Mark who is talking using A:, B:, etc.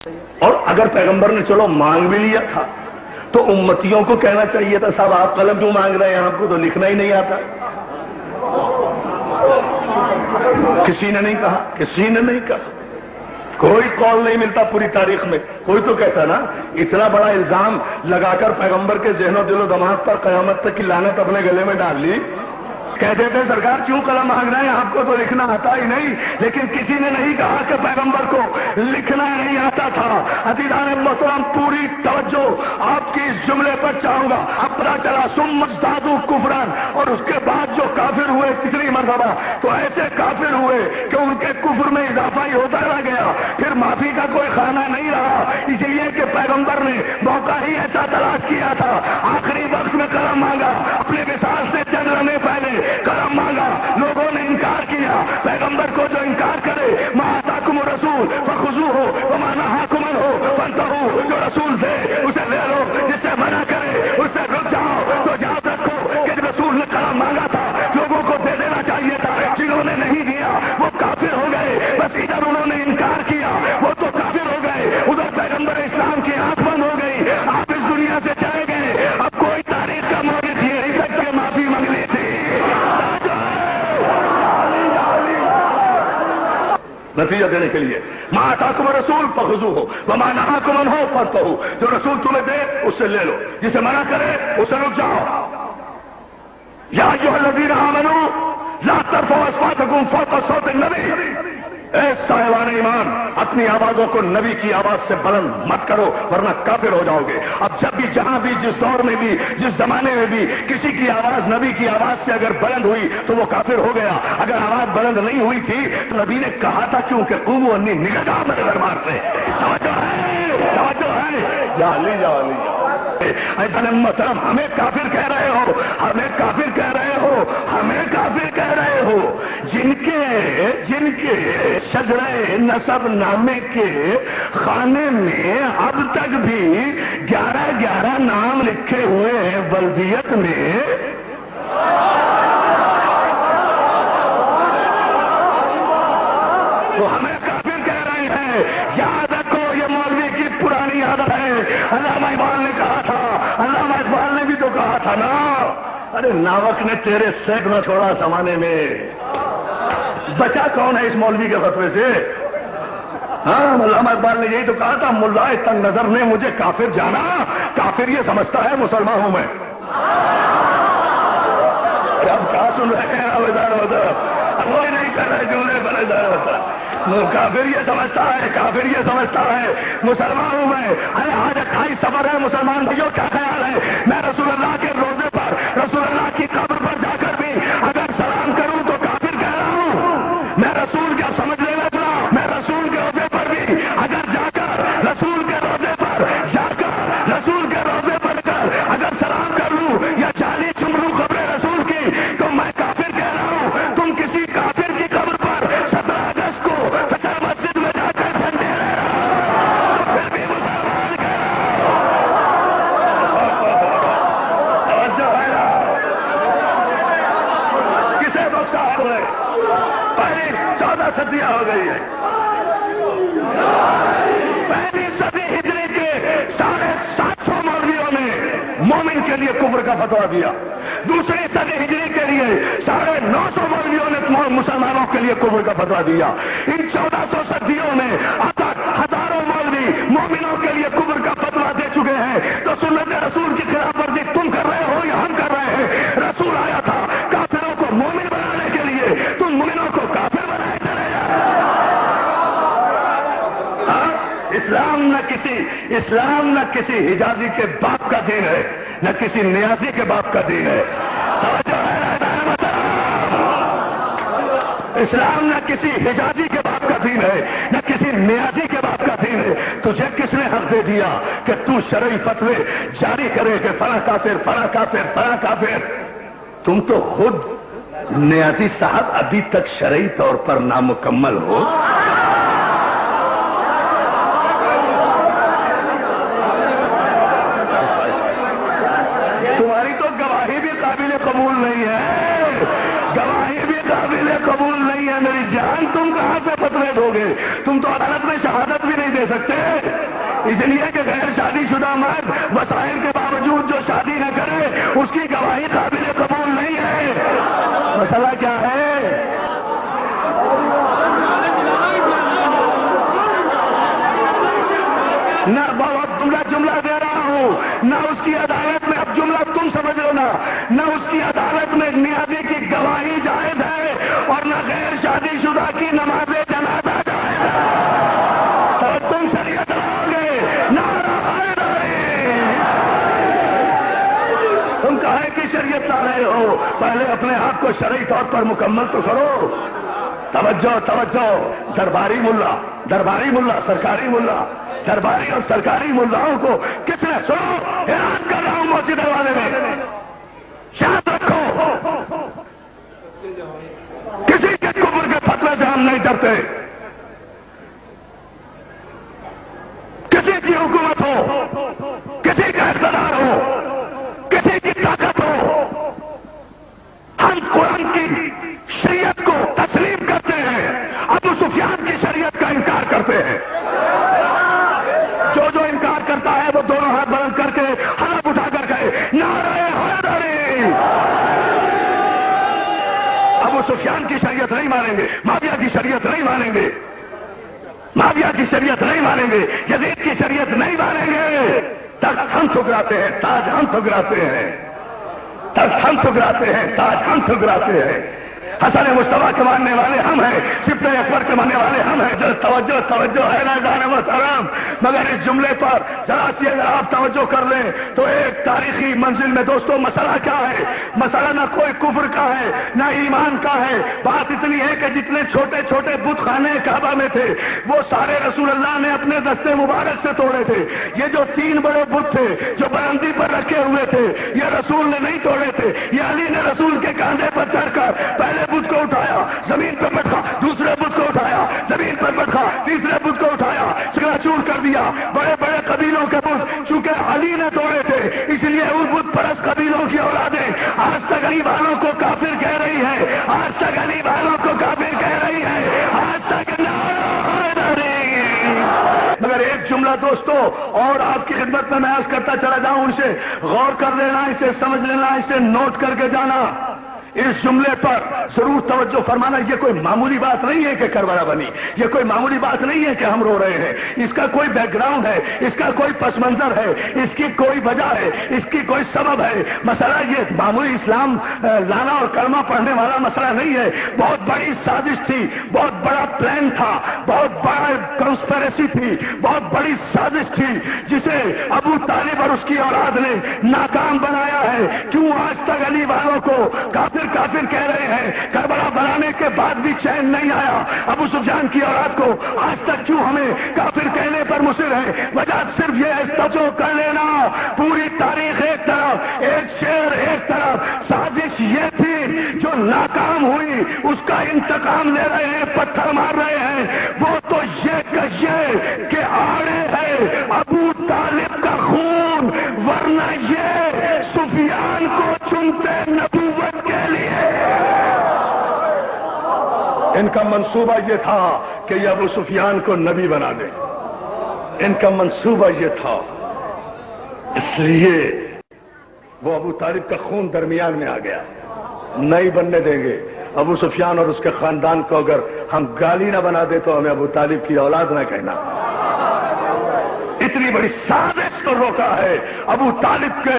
A: اور اگر پیغمبر نے چلو مانگ بھی لیا تھا تو امتیوں کو کہنا چاہیے تھا صاحب آپ قلم کیوں مانگ رہے ہیں، آپ کو تو لکھنا ہی نہیں آتا۔ کسی نے نہیں کہا، کسی نے نہیں کہا، کوئی قول نہیں ملتا پوری تاریخ میں۔ کوئی تو کہتا نا اتنا بڑا الزام لگا کر پیغمبر کے ذہن و دل و دماغ پر قیامت تک کی لعنت اپنے گلے میں ڈال لی، کہتے تھے سرکار کیوں قلم مانگ رہے ہیں، آپ کو تو لکھنا آتا ہی نہیں۔ لیکن کسی نے نہیں کہا کہ پیغمبر کو لکھنا نہیں آتا تھا۔ عزیزان محترم پوری توجہ آپ کی اس جملے پر چاہوں گا۔ اب پتا چلا ثم ازدادوا کفرا، اور اس کے بعد جو کافر ہوئے تیسری مرتبہ تو ایسے کافر ہوئے کہ ان کے کفر میں اضافہ ہی ہوتا رہ گیا، پھر معافی کا کوئی خانہ نہیں رہا، اس لیے کہ پیغمبر نے موقع ہی ایسا تلاش کیا تھا، آخری وقت میں قلم مانگا، اپنے وصال سے چند لمحے پہلے قلم مانگا، لوگوں نے انکار کیا۔ پیغمبر کو جو انکار کرے ما آتاکم الرسول فخذوہ وما نہاکم عنہ فانتہوا، جو رسول دے اسے لے لو، جس سے منع کرے اس سے رک جاؤ۔ تو یاد رکھو کہ رسول نے قلم مانگا تھا، لوگوں کو دے دینا چاہیے تھا، جنہوں نے نہیں دیا وہ کافر ہو گئے۔ بس ادھر انہوں نے انکار کیا وہ تو کافر ہو گئے، ادھر پیغمبر اسلام کی آنکھ بند ہو گئی، آپ اس دنیا سے چلے گئے۔ اب کوئی تاریخ کا مورخ یہ نہیں سکتا کہ معافی مانگنی تھی۔ نتیجہ دینے کے لیے ما آتاکم الرسول فخذوہ وما نہاکم عنہ فانتہوا، جو رسول تمہیں دے اس سے لے لو، جسے منع کرے اسے رک جاؤ۔ یا ایھا الذین آمنوا لا ترفعوا اصواتکم فوق صوت النبی، اے صاحبان ایمان اپنی آوازوں کو نبی کی آواز سے بلند مت کرو ورنہ کافر ہو جاؤ گے۔ اب جب بھی جہاں بھی جس دور میں بھی جس زمانے میں بھی کسی کی آواز نبی کی آواز سے اگر بلند ہوئی تو وہ کافر ہو گیا، اگر آواز بلند نہیں ہوئی تھی تو نبی نے کہا تھا کیونکہ قوموا انی نکل جاؤ میرے دربار سے۔ توجہ ہے، توجہ ہے، یا علی یا علی۔ ایسا محترم ہمیں کافر کہہ رہے ہو، ہمیں کافر کہہ رہے ہو، ہمیں کافر کہہ رہے ہو، جن کے شجرے نسب نامے کے خانے میں اب تک بھی 11 نام لکھے ہوئے ہیں بلدیت میں۔ تو ہمیں کافر کہہ رہے ہیں۔ یاد رکھو یہ مولوی کی پرانی عادت ہے۔ علامہ اقبال نے کہا تھا، علامہ اقبال نے بھی تو کہا تھا نا، ارے ناوک نے تیرے سیک نہ چھوڑا زمانے میں، بچا کون ہے اس مولوی کے فتوے سے؟ ہاں علامہ اقبال نے یہی تو کہا تھا، ملا تنگ نظر نے مجھے کافر جانا، کافر یہ سمجھتا ہے مسلمان ہوں میں۔ اب کیا سن رہے ہیں وہی نہیں کر رہے جملے بنے جا رہا، کافر یہ سمجھتا ہے، کافر یہ سمجھتا ہے مسلمان ہوں میں۔ ارے آج 28 سفر ہے مسلمان بھائیوں، کیا خیال ہے میں رسول اللہ کے روزے پر رسول اللہ کی قبر پر جا کر بھی اگر سلام کروں تو کافر کہہ رہا ہوں؟ میں رسول کا سمجھ لینا چلا، میں رسول کے روزے پر بھی اگر جا کر رسول کے روزے پر جا کر رسول کے روزے پر کر اگر سلام کر لوں یا جالی چم لوں قبر رسول کی تو میں کافر کہہ رہا ہوں۔ تم کسی کافر کی قبر پر 17 اگست کو فجر مسجد میں جا کر جھنڈے لے رہا ہو، پھر بھی مسلمان کہہ رہا ہوں۔ کسے بخشا ہے؟ پہلی 14 صدیاں ہو گئی ہے، پہلی صدی ہجری کے 750 مولویوں نے مومن کے لیے کفر کا فتویٰ دیا، دوسری صدی ہجری کے لیے 950 مولویوں نے مسلمانوں کے لیے کفر کا فتویٰ دیا۔ ان 1400 صدیوں میں اب تک ہزاروں مولوی مومنوں کے لیے کفر کا فتویٰ دے چکے ہیں۔ تو سنت رسول کی خلاف ورزی تم کر رہے ہو یا ہم کر رہے ہیں؟ رسول آیا تھا کافروں کو مومن بنانے کے لیے، تم مومنوں کو کافر بنائے چلے جا۔ اسلام نہ کسی حجازی کے باپ کا دین ہے، نہ کسی نیازی کے باپ کا دین ہے۔ اسلام نہ کسی حجازی کے باپ کا دین ہے، نہ کسی نیازی کے باپ کا دین ہے۔ تجھے کس نے حق دے دیا کہ تو شرعی فتوے جاری کرے کہ فلاں کافر فلاں کافر فلاں کافر؟ تم تو خود نیازی صاحب ابھی تک شرعی طور پر نامکمل ہو۔ تمہاری تو گواہی بھی قابل قبول نہیں ہے، گواہی بھی قابل قبول نہیں ہے میری جان۔ تم کہاں سے فتوے دو گے؟ تم تو عدالت میں شہادت بھی نہیں دے سکتے۔ اس لیے کہ غیر شادی شدہ مرد وسائل کے باوجود جو شادی نہ کرے اس کی گواہی قابل قبول نہیں ہے۔ مسئلہ کیا ہے؟ نہ جملہ دے رہا ہوں، نہ اس کی عدالت میں، اب جملہ تم سمجھ لو نا، نہ اس کی عدالت میں نیازی کی گواہی جائز ہے اور نہ غیر شادی شدہ کی نماز جنازہ جائز ہے۔ اور تم شریعت لاؤ گے، نعرہ حیدری۔ تم کہے کہ شریعت لا رہے ہو، پہلے اپنے آپ کو شرعی طور پر مکمل تو کرو۔ توجہ توجہ، درباری ملا سرکاری ملا، درباری اور سرکاری ملاؤں کو کس نے، سنو اعلان کر رہا ہوں موسی دروازے میں، یاد رکھو کسی کے کفر کے فتوے سے ہم نہیں ڈرتے۔ کسی کی حکومت ہو، کسی کا اقتدار ہو، کسی کی طاقت ہو، ہم قرآن کی شریعت کو تسلیم کرتے ہیں، ابو سفیان کی شریعت کا انکار کرتے ہیں۔ جو انکار کرتا ہے وہ دونوں ہاتھ بلند کر کے حلف اٹھا کر گئے، نعرہ حیدری۔ ابو سفیان کی شریعت نہیں مانیں گے، معاویہ کی شریعت نہیں مانیں گے، معاویہ کی شریعت نہیں مانیں گے، یزید کی شریعت نہیں مانیں گے۔ تخت ہم ٹھکراتے ہیں، تاج ہم ٹھکراتے ہیں، تخت ہم ٹھکراتے ہیں، تاج ہم ٹھکراتے ہیں۔ حسن مصطفیٰ کے ماننے والے ہم ہیں، صفت اکبر کے ماننے والے ہم ہیں۔ توجہ ہے نا جان محترم، مگر اس جملے پر ذرا سی اگر آپ توجہ کر لیں تو ایک تاریخی منزل میں دوستوں مسئلہ کیا ہے؟ مسئلہ نہ کوئی کفر کا ہے نہ ایمان کا ہے، بات اتنی ہے کہ جتنے چھوٹے چھوٹے بت خانے کعبہ میں تھے وہ سارے رسول اللہ نے اپنے دستے مبارک سے توڑے تھے۔ یہ جو 3 بڑے بت تھے جو بلندی پر رکھے ہوئے تھے یہ رسول نے نہیں توڑے تھے، یہ علی نے رسول کے کاندھے پر چڑھ کر پہلے بت کو اٹھایا، زمین پر پٹکا، دوسرے بت کو اٹھایا، زمین پر پٹکا، تیسرے بت کو اٹھایا، چکنا چور کر دیا۔ بڑے بڑے قبیلوں کے بت چونکہ علی نے توڑے تھے اس لیے ان بت پرست قبیلوں کی اولادیں آج تک علی والوں کو کافر کہہ رہی ہے، آج تک علی والوں کو کافر کہہ رہی ہے، آج تک نعرہ حیدری۔ مگر ایک جملہ دوستو اور آپ کی خدمت میں عرض کرتا چلا جاؤں، اسے غور کر لینا، اسے سمجھ لینا، اسے نوٹ کر کے جانا۔ اس جملے پر ضرور توجہ فرمانا، یہ کوئی معمولی بات نہیں ہے کہ کربلا بنی، یہ کوئی معمولی بات نہیں ہے کہ ہم رو رہے ہیں، اس کا کوئی بیک گراؤنڈ ہے، اس کا کوئی پس منظر ہے، اس کی کوئی وجہ ہے، اس کی کوئی سبب ہے۔ مسئلہ یہ معمولی اسلام لانا اور کلمہ پڑھنے والا مسئلہ نہیں ہے، بہت بڑی سازش تھی، بہت بڑا پلان تھا، بہت بڑا کنسپریسی تھی، بہت بڑی سازش تھی جسے ابو طالب اور اس کی اولاد نے ناکام بنایا ہے۔ کیوں آج تک علی والوں کو کافر کہہ رہے ہیں؟ کربلا بنانے کے بعد بھی چین نہیں آیا ابو سفیان کی اولاد کو، آج تک کیوں ہمیں کافر کہنے پر مصر ہے؟ وجہ صرف یہ ہے، توجہ کر لینا، پوری تاریخ ایک طرف، ایک شعر ایک طرف، سازش یہ تھی جو ناکام ہوئی اس کا انتقام لے رہے ہیں، پتھر مار رہے ہیں، وہ تو یہ کہ آڑے ہے ابو طالب کا خون، ورنہ یہ سفیان کو چنتے نبوت کے لیے۔ ان کا منصوبہ یہ تھا کہ یہ ابو سفیان کو نبی بنا دے، ان کا منصوبہ یہ تھا، اس لیے وہ ابو طالب کا خون درمیان میں آ گیا، نہیں بننے دیں گے۔ ابو سفیان اور اس کے خاندان کو اگر ہم گالی نہ بنا دے تو ہمیں ابو طالب کی اولاد نہ کہنا۔ اتنی بڑی سازش کو روکا ہے ابو طالب کے